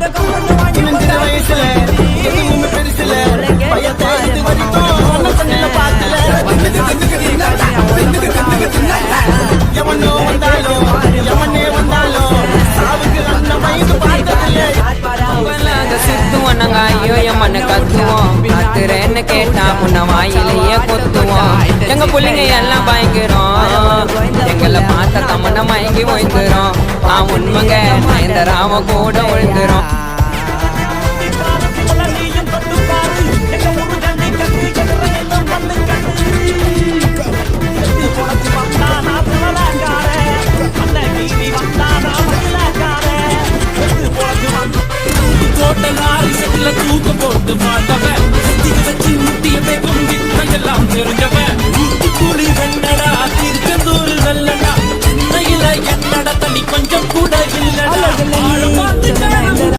வயசுல எதுவுமே பெருசுல பயத்தை இது வரைக்கும் பார்த்துல எவனோ வந்தாலும் எவனே வந்தாலும் சாவுக்கு அந்த வயது சித்துவனங்க ஐயோ எம்மன்னு கத்துவோம் கத்துறேன்னு கேட்டா முன்ன வாயிலேயே கொத்துவோம் எங்க பிள்ளைங்க எல்லாம் பயங்கரம் எங்களை பார்த்த தம்மன மயங்கி ஓய்ந்துரும் உண்மைங்க இந்த ராம கூட விழுந்துரும்